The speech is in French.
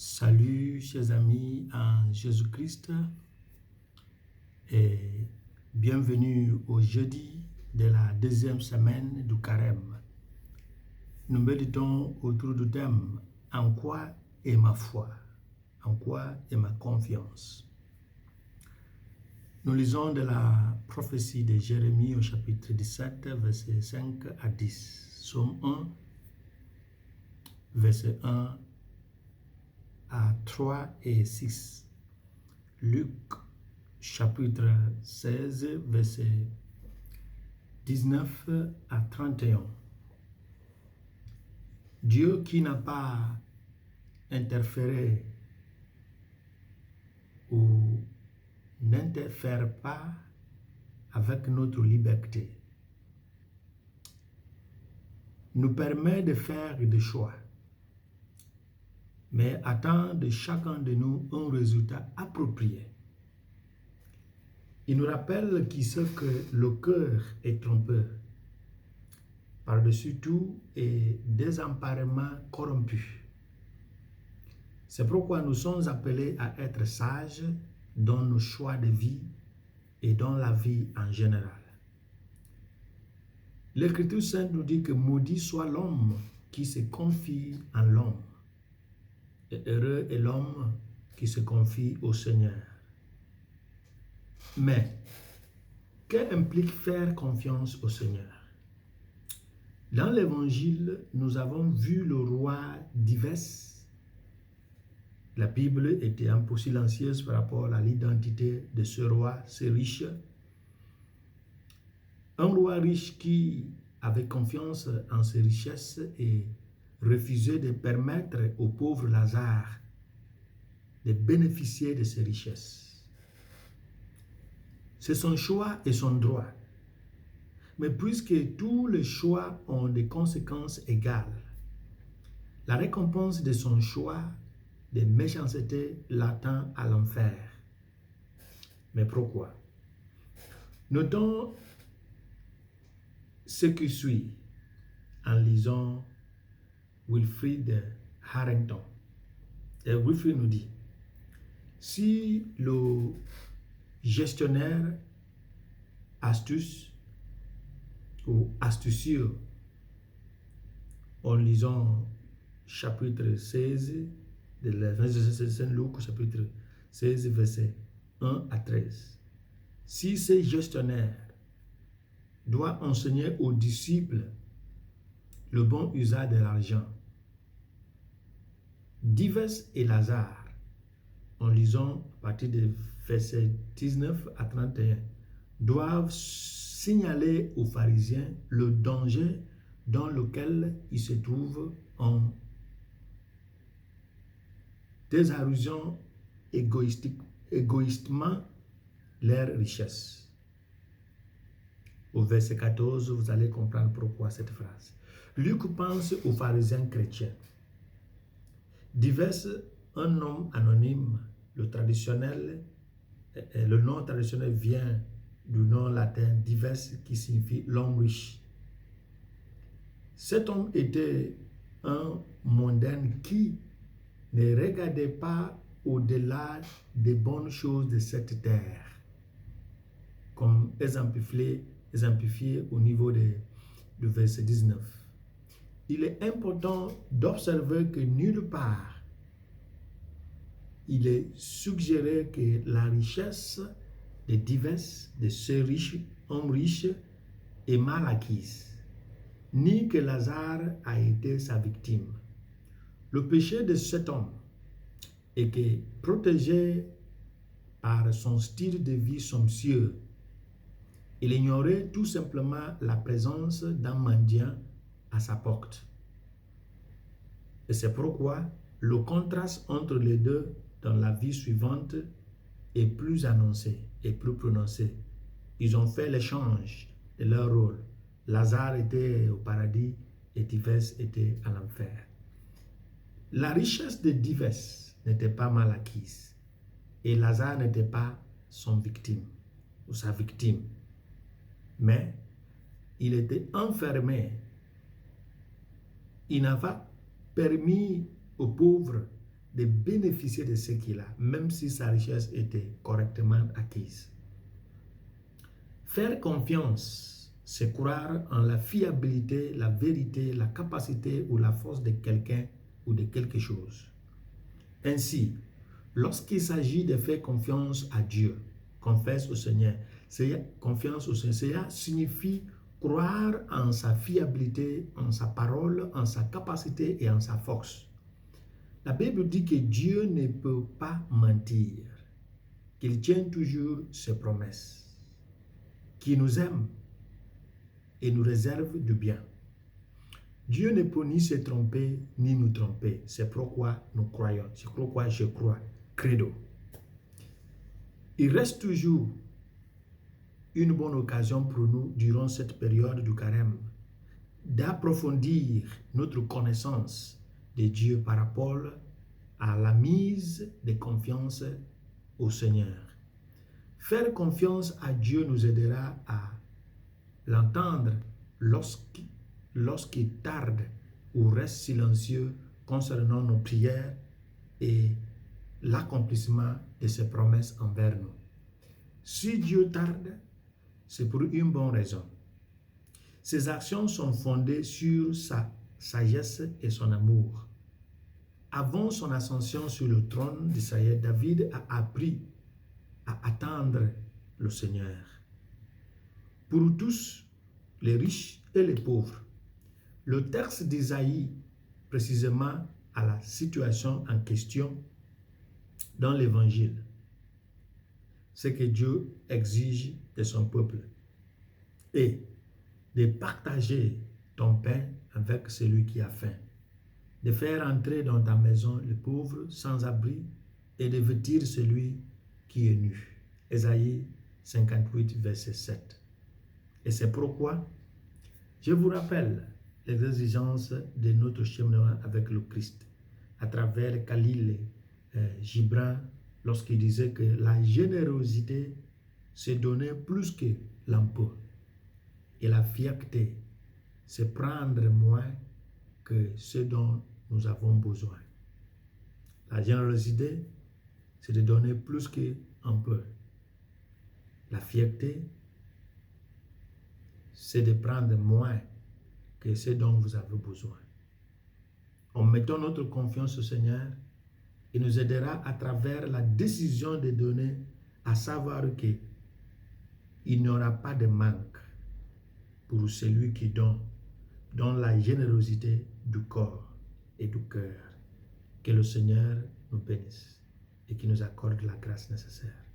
Salut chers amis en Jésus-Christ et bienvenue au jeudi de la deuxième semaine du carême. Nous méditons autour du thème « En quoi est ma foi? En quoi est ma confiance ?» Nous lisons de la prophétie de Jérémie au chapitre 17, versets 5 à 10. Psaume 1, verset 1 à 3 et 6. Luc chapitre 16, verset 19 à 31. Dieu qui n'a pas interféré ou n'interfère pas avec notre liberté, nous permet de faire des choix, mais attend de chacun de nous un résultat approprié. Il nous rappelle qu'il sait que le cœur est trompeur, par-dessus tout et désemparement corrompu. C'est pourquoi nous sommes appelés à être sages dans nos choix de vie et dans la vie en général. L'Écriture sainte nous dit que maudit soit l'homme qui se confie en l'homme, et heureux est l'homme qui se confie au Seigneur. Mais, qu'implique faire confiance au Seigneur? Dans l'Évangile, nous avons vu le roi Divers. La Bible était un peu silencieuse par rapport à l'identité de ce roi, ce riche. Un roi riche qui avait confiance en ses richesses et refusait de permettre au pauvre Lazare de bénéficier de ses richesses. C'est son choix et son droit. Mais puisque tous les choix ont des conséquences égales, la récompense de son choix de méchanceté l'attend à l'enfer. Mais pourquoi? Notons ce qui suit en lisant Wilfrid Harrington. Et Wilfrid nous dit: si le gestionnaire ou astucieux, en lisant chapitre 16 de l'Évangile de Saint Luc, chapitre 16, verset 1 à 13. Si ce gestionnaire doit enseigner aux disciples le bon usage de l'argent, Divers et Lazare, en lisant à partir de verset 19 à 31, doivent signaler aux pharisiens le danger dans lequel ils se trouvent en désarrosant égoïstement leurs richesses. Au verset 14, vous allez comprendre pourquoi cette phrase. Luc pense aux pharisiens chrétiens. Divers, un homme anonyme, le nom traditionnel vient du nom latin divers qui signifie l'homme riche. Cet homme était un mondain qui ne regardait pas au-delà des bonnes choses de cette terre, comme exemplifié au niveau du verset 19. Il est important d'observer que nulle part il est suggéré que la richesse de Divers, de ce homme riche, est mal acquise, ni que Lazare a été sa victime. Le péché de cet homme est que, protégé par son style de vie somptueux, il ignorait tout simplement la présence d'un mendiant à sa porte. Et c'est pourquoi le contraste entre les deux dans la vie suivante est plus annoncé et plus prononcé. Ils ont fait l'échange de leur rôle. Lazare était au paradis et Divers était à l'enfer. La richesse de Divers n'était pas mal acquise et Lazare n'était pas son victime ou sa victime, mais il était enfermé. Il n'a pas permis aux pauvres de bénéficier de ce qu'il a, même si sa richesse était correctement acquise. Faire confiance, c'est croire en la fiabilité, la vérité, la capacité ou la force de quelqu'un ou de quelque chose. Ainsi, lorsqu'il s'agit de faire confiance à Dieu, confesse au Seigneur, confiance au Seigneur, cela signifie croire en sa fiabilité, en sa parole, en sa capacité et en sa force. La Bible dit que Dieu ne peut pas mentir, qu'il tient toujours ses promesses, qu'il nous aime et nous réserve du bien. Dieu ne peut ni se tromper, ni nous tromper. C'est pourquoi nous croyons. C'est pourquoi je crois. Credo. Il reste toujours une bonne occasion pour nous, durant cette période du carême, d'approfondir notre connaissance de Dieu par rapport à la mise de confiance au Seigneur. Faire confiance à Dieu nous aidera à l'entendre lorsqu'il tarde ou reste silencieux concernant nos prières et l'accomplissement de ses promesses envers nous. Si Dieu tarde, c'est pour une bonne raison. Ses actions sont fondées sur sa sagesse et son amour. Avant son ascension sur le trône d'Israël, David a appris à attendre le Seigneur. Pour tous, les riches et les pauvres, le texte d'Isaïe, précisément à la situation en question dans l'Évangile, c'est que Dieu exige de son peuple et de partager ton pain avec celui qui a faim, de faire entrer dans ta maison le pauvre sans abri et de vêtir celui qui est nu. Ésaïe 58, verset 7. Et c'est pourquoi je vous rappelle les exigences de notre cheminement avec le Christ à travers Khalil Gibran lorsqu'il disait que la générosité c'est donner plus que l'impôt et la fierté c'est prendre moins que ce dont nous avons besoin. La générosité c'est de donner plus qu'un peu. La fierté c'est de prendre moins que ce dont vous avez besoin. En mettant notre confiance au Seigneur, il nous aidera à travers la décision de donner, à savoir qu'il n'y aura pas de manque pour celui qui donne, dans la générosité du corps et du cœur. Que le Seigneur nous bénisse et qu'il nous accorde la grâce nécessaire.